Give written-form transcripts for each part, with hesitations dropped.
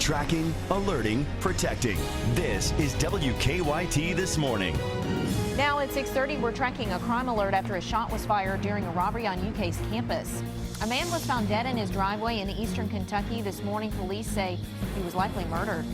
Tracking, alerting, protecting. This is WKYT This Morning. Now at 6:30, we're tracking a crime alert after a shot was fired during a robbery on UK's campus. A man was found dead in his driveway in eastern Kentucky this morning. Police say he was likely murdered.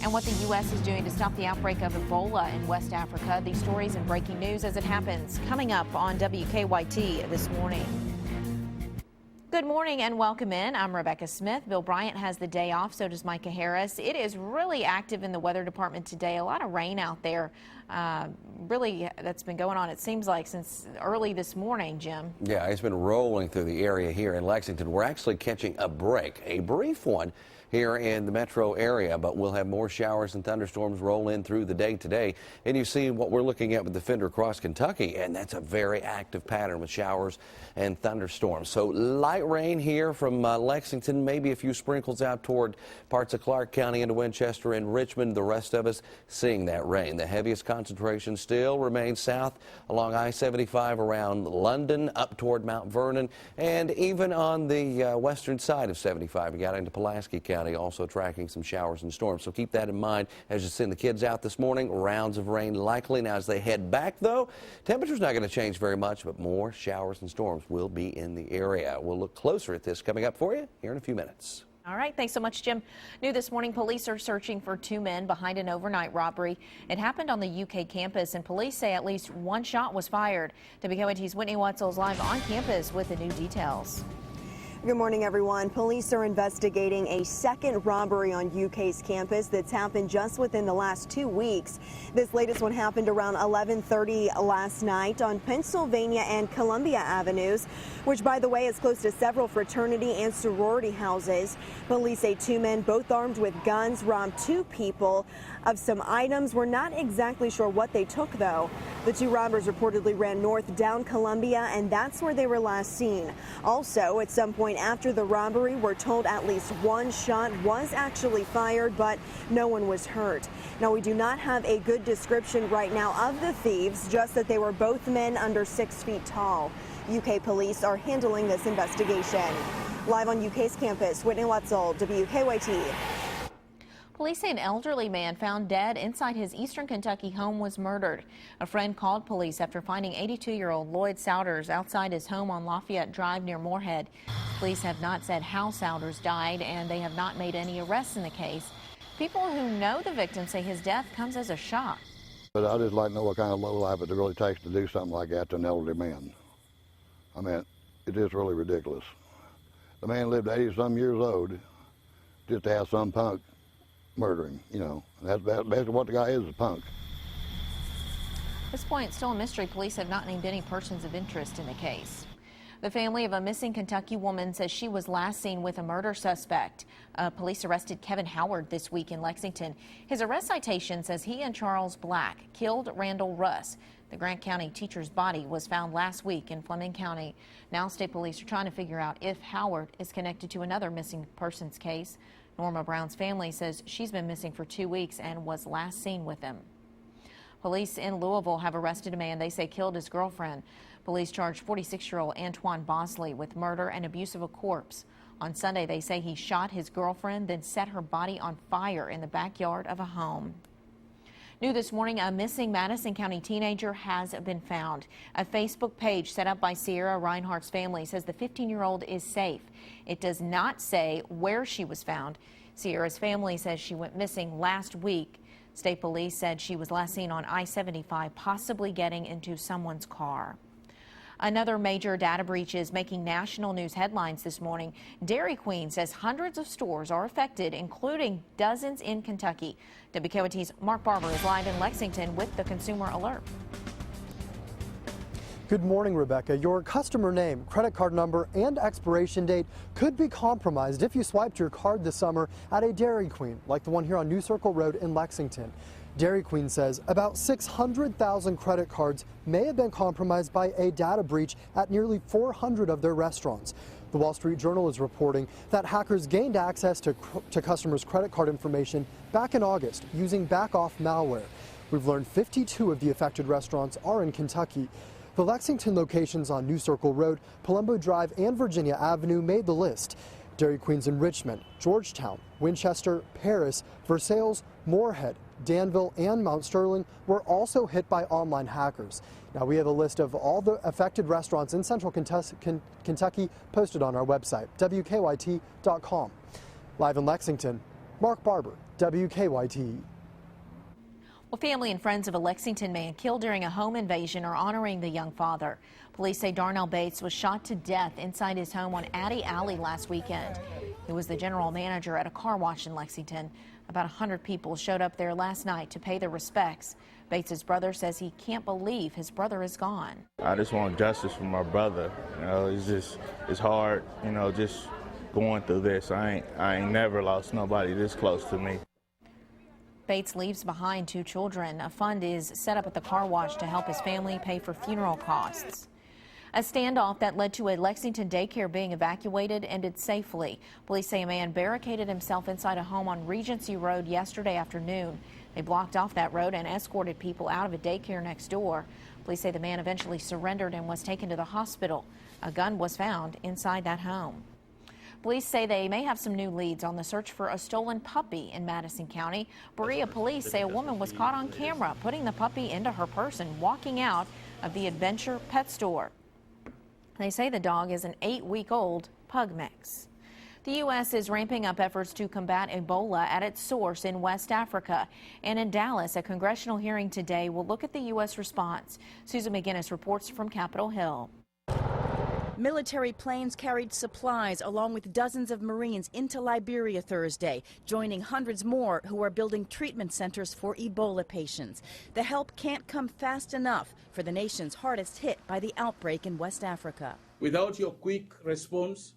And what the U.S. is doing to stop the outbreak of Ebola in West Africa. These stories and breaking news as it happens coming up on WKYT This Morning. Good morning and welcome in. I'm Rebecca Smith. Bill Bryant has the day off, so does Micah Harris. It is really active in the weather department today. A lot of rain out there. Really, that's been going on, it seems like, since early this morning, Jim. Yeah, it's been rolling through the area here in Lexington. We're actually catching a break, a brief one here in the metro area, but we'll have more showers and thunderstorms roll in through the day today. And you see what we're looking at with the Fender across Kentucky, and that's a very active pattern with showers and thunderstorms. So light rain here from Lexington, maybe a few sprinkles out toward parts of Clark County into Winchester and Richmond. The rest of us seeing that rain. The heaviest concentration still remains south along I-75 around London, up toward Mount Vernon, and even on the western side of 75. We got into Pulaski County. Also tracking some showers and storms. So keep that in mind as you send the kids out this morning. Rounds of rain likely. Now as they head back, though, temperature's not going to change very much, but more showers and storms will be in the area. We'll look closer at this coming up for you here in a few minutes. All right. Thanks so much, Jim. New this morning, police are searching for two men behind an overnight robbery. It happened on the UK campus, and police say at least one shot was fired. WKYT's Whitney Wetzel is live on campus with the new details. Good morning, everyone. Police are investigating a second robbery on UK's campus that's happened just within the last 2 weeks. This latest one happened around 11:30 last night on Pennsylvania and Columbia Avenues, which, by the way, is close to several fraternity and sorority houses. Police say two men, both armed with guns, robbed two people of some items. We're not exactly sure what they took, though. The two robbers reportedly ran north down Columbia, and that's where they were last seen. Also, at some point after the robbery, we're told at least one shot was actually fired, but no one was hurt. Now, we do not have a good description right now of the thieves, just that they were both men under 6 feet tall. UK police are handling this investigation. Live on UK's campus, Whitney Wetzel, WKYT. Police say an elderly man found dead inside his eastern Kentucky home was murdered. A friend called police after finding 82-year-old Lloyd Souders outside his home on Lafayette Drive near Morehead. Police have not said how Souders died, and they have not made any arrests in the case. People who know the victim say his death comes as a shock. But I just like to know what kind of low life it really takes to do something like that to an elderly man. I mean, it is really ridiculous. The man lived 80-some years old just to have some punk murder him, you know. That's basically what the guy is, a punk. At this point, it's still a mystery. Police have not named any persons of interest in the case. The family of a missing Kentucky woman says she was last seen with a murder suspect. Police arrested Kevin Howard this week in Lexington. His arrest citation says he and Charles Black killed Randall Russ. The Grant County teacher's body was found last week in Fleming County. Now state police are trying to figure out if Howard is connected to another missing persons case. Norma Brown's family says she's been missing for 2 weeks and was last seen with him. Police in Louisville have arrested a man they say killed his girlfriend. Police charged 46-year-old Antoine Bosley with murder and abuse of a corpse. On Sunday, they say he shot his girlfriend, then set her body on fire in the backyard of a home. New this morning, a missing Madison County teenager has been found. A Facebook page set up by Sierra Reinhardt's family says the 15-year-old is safe. It does not say where she was found. Sierra's family says she went missing last week. State police said she was last seen on I-75, possibly getting into someone's car. Another major data breach is making national news headlines this morning. Dairy Queen says hundreds of stores are affected, including dozens in Kentucky. WKYT's Mark Barber is live in Lexington with the Consumer Alert. Good morning, Rebecca. Your customer name, credit card number, and expiration date could be compromised if you swiped your card this summer at a Dairy Queen, like the one here on New Circle Road in Lexington. Dairy Queen says about 600,000 credit cards may have been compromised by a data breach at nearly 400 of their restaurants. The Wall Street Journal is reporting that hackers gained access to customers' credit card information back in August using back-off malware. We've learned 52 of the affected restaurants are in Kentucky. The Lexington locations on New Circle Road, Palumbo Drive, and Virginia Avenue made the list. Dairy Queens in Richmond, Georgetown, Winchester, Paris, Versailles, Morehead, Danville, and Mount Sterling were also hit by online hackers. Now, we have a list of all the affected restaurants in central Kentucky posted on our website, WKYT.com. Live in Lexington, Mark Barber, WKYT. Well, family and friends of a Lexington man killed during a home invasion are honoring the young father. Police say Darnell Bates was shot to death inside his home on Addy Alley last weekend. He was the general manager at a car wash in Lexington. About 100 people showed up there last night to pay their respects. Bates' brother says he can't believe his brother is gone. I just want justice for my brother. You know, it's hard, you know, just going through this. I ain't never lost nobody this close to me. Bates leaves behind 2 children. A fund is set up at the car wash to help his family pay for funeral costs. A standoff that led to a Lexington daycare being evacuated ended safely. Police say a man barricaded himself inside a home on Regency Road yesterday afternoon. They blocked off that road and escorted people out of a daycare next door. Police say the man eventually surrendered and was taken to the hospital. A gun was found inside that home. Police say they may have some new leads on the search for a stolen puppy in Madison County. Berea police say a woman was caught on camera putting the puppy into her purse and walking out of the Adventure Pet Store. They say the dog is an 8-week-old pug mix. The U.S. is ramping up efforts to combat Ebola at its source in West Africa. And in Dallas, a congressional hearing today will look at the U.S. response. Susan McGinnis reports from Capitol Hill. Military planes carried supplies along with dozens of Marines into Liberia Thursday, joining hundreds more who are building treatment centers for Ebola patients. The help can't come fast enough for the nations hardest hit by the outbreak in West Africa. Without your quick response,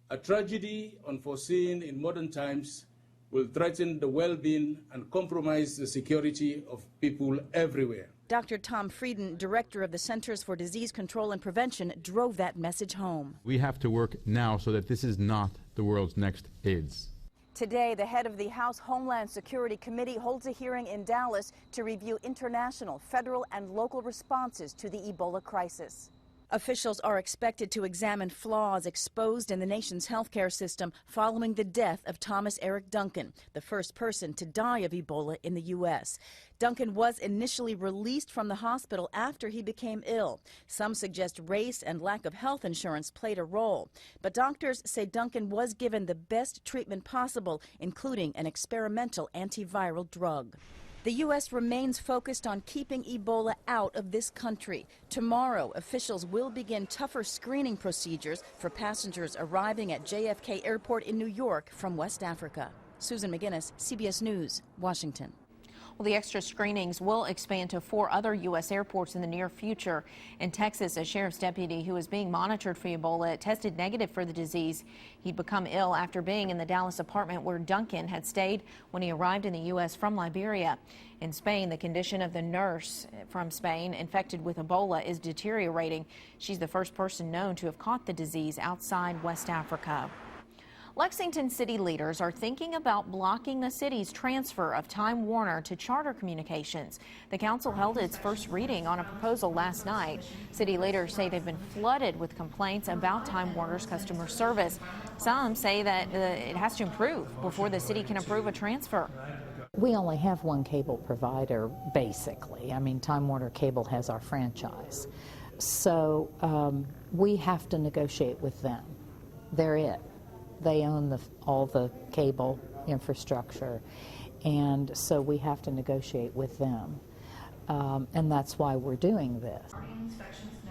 a tragedy unforeseen in modern times will threaten the well-being and compromise the security of people everywhere. Dr. Tom Frieden, director of the Centers for Disease Control and Prevention, drove that message home. We have to work now so that this is not the world's next AIDS. Today, the head of the House Homeland Security Committee holds a hearing in Dallas to review international, federal, and local responses to the Ebola crisis. Officials are expected to examine flaws exposed in the nation's healthcare system following the death of Thomas Eric Duncan, the first person to die of Ebola in the U.S. Duncan was initially released from the hospital after he became ill. Some suggest race and lack of health insurance played a role. But doctors say Duncan was given the best treatment possible, including an experimental antiviral drug. The U.S. remains focused on keeping Ebola out of this country. Tomorrow, officials will begin tougher screening procedures for passengers arriving at JFK Airport in New York from West Africa. Susan McGinnis, CBS News, Washington. Well, the extra screenings will expand to 4 other U.S. airports in the near future. In Texas, a sheriff's deputy who was being monitored for Ebola tested negative for the disease. He'd become ill after being in the Dallas apartment where Duncan had stayed when he arrived in the U.S. from Liberia. In Spain, the condition of the nurse from Spain infected with Ebola is deteriorating. She's the first person known to have caught the disease outside West Africa. Lexington city leaders are thinking about blocking the city's transfer of Time Warner to Charter Communications. The council held its first reading on a proposal last night. City leaders say they've been flooded with complaints about Time Warner's customer service. Some say that it has to improve before the city can approve a transfer. We only have one cable provider, basically. I mean, Time Warner Cable has our franchise. So we have to negotiate with them. They're it. They own all the cable infrastructure, and so we have to negotiate with them, and that's why we're doing this.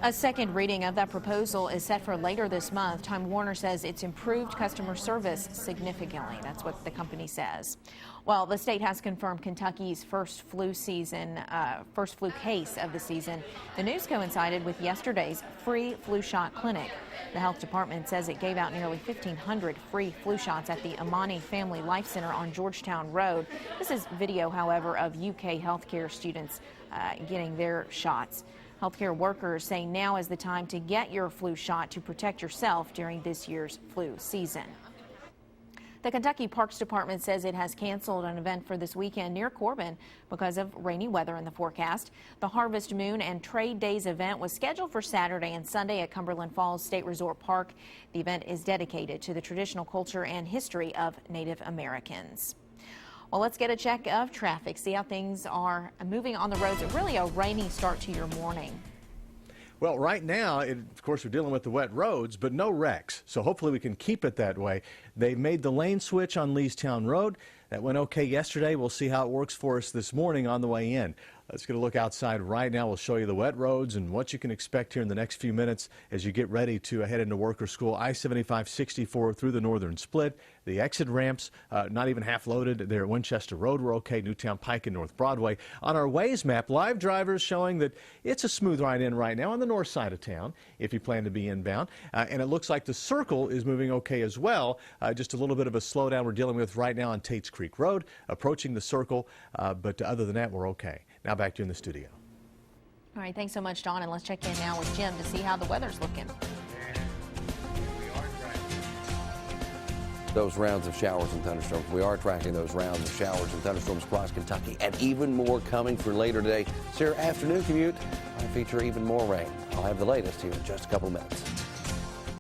A second reading of that proposal is set for later this month. Time Warner says it's improved customer service significantly. That's what the company says. Well, the state has confirmed Kentucky's first flu case of the season. The news coincided with yesterday's free flu shot clinic. The health department says it gave out nearly 1,500 free flu shots at the Amani Family Life Center on Georgetown Road. This is video, however, of UK healthcare students getting their shots. Healthcare workers say now is the time to get your flu shot to protect yourself during this year's flu season. The Kentucky Parks Department says it has canceled an event for this weekend near Corbin because of rainy weather in the forecast. The Harvest Moon and Trade Days event was scheduled for Saturday and Sunday at Cumberland Falls State Resort Park. The event is dedicated to the traditional culture and history of Native Americans. Well, let's get a check of traffic, see how things are moving on the roads. Really a rainy start to your morning. Well, right now, of course, we're dealing with the wet roads, but no wrecks. So hopefully we can keep it that way. They made the lane switch on Leestown Road. That went okay yesterday. We'll see how it works for us this morning on the way in. Let's get a look outside right now. We'll show you the wet roads and what you can expect here in the next few minutes as you get ready to head into work or school. I-75-64 through the northern split. The exit ramps, not even half loaded there at Winchester Road. We're okay. Newtown Pike and North Broadway. On our Waze map, live drivers showing that it's a smooth ride in right now on the north side of town if you plan to be inbound. And it looks like the Circle is moving okay as well. Just a little bit of a slowdown we're dealing with right now on Tates Creek Road, approaching the Circle. But other than that, we're okay. Now back to you in the studio. All right, thanks so much, Don. And let's check in now with Jim to see how the weather's looking. Those rounds of showers and thunderstorms. We are tracking those rounds of showers and thunderstorms across Kentucky, and even more coming for later today. So your afternoon commute might feature even more rain. I'll have the latest here in just a couple of minutes.